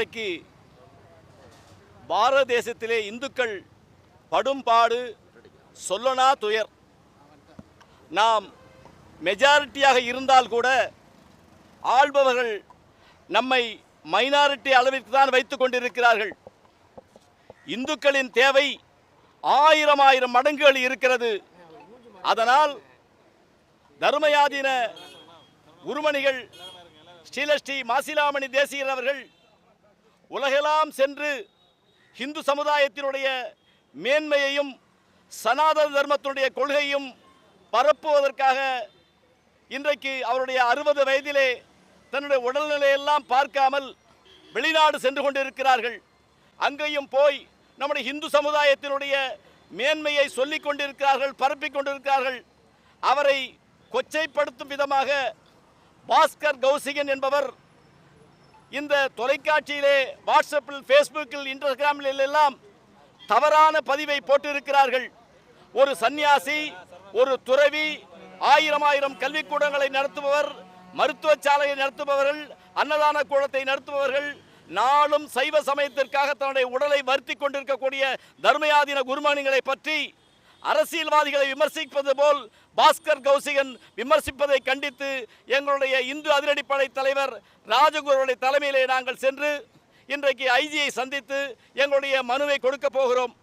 இன்றைக்கு பாரத தேசத்திலே இந்துக்கள் படும்பாடு சொல்லனா துயர். நாம் மெஜாரிட்டியாக இருந்தால் கூட ஆள்பவர்கள் நம்மை மைனாரிட்டி அளவிற்கு தான் வைத்து கொண்டிருக்கிறார்கள். இந்துக்களின் தேவை ஆயிரம் மடங்குகள் இருக்கிறது. அதனால் தர்மயாதீன குருமணிகள் ஸ்ரீலஸ்ரீ மாசிலாமணி தேசிகர் அவர்கள் உலகெல்லாம் சென்று இந்து சமுதாயத்தினுடைய மேன்மையையும் சனாதன தர்மத்தினுடைய கொள்கையும் பரப்புவதற்காக இன்றைக்கு அவருடைய 60 வயதிலே தன்னுடைய உடல்நிலையெல்லாம் பார்க்காமல் வெளிநாடு சென்று கொண்டிருக்கிறார்கள். அங்கேயும் போய் நம்முடைய இந்து சமுதாயத்தினுடைய மேன்மையை சொல்லிக் கொண்டிருக்கிறார்கள், பரப்பிக் கொண்டிருக்கிறார்கள். அவரை கொச்சைப்படுத்தும் விதமாக பாஸ்கர் கௌசிகன் என்பவர் இந்த தொலைக்காட்சியிலே, வாட்ஸ்அப்பில், ஃபேஸ்புக்கில், இன்ஸ்டாகிராமில் எல்லாம் தவறான பதிவை போட்டிருக்கிறார்கள். ஒரு சன்னியாசி, ஒரு துறவி, ஆயிரம் கல்விக்கூடங்களை நடத்துபவர், மருத்துவச்சாலையை நடத்துபவர்கள், அன்னதான கூடத்தை நடத்துபவர்கள், நாளும் சைவ சமயத்திற்காக தன்னுடைய உடலை வருத்தி கொண்டிருக்கக்கூடிய தர்மயாதீன குருமணிகளை பற்றி அரசியல்வாதிகளை விமர்சிப்பது போல் பாஸ்கர் கௌசிகன் விமர்சிப்பதை கண்டித்து எங்களுடைய இந்து அதிரடிப்படை தலைவர் ராஜகுருவுடைய தலைமையிலே நாங்கள் சென்று இன்றைக்கு ஐஜியை சந்தித்து எங்களுடைய மனுவை கொடுக்க போகிறோம்.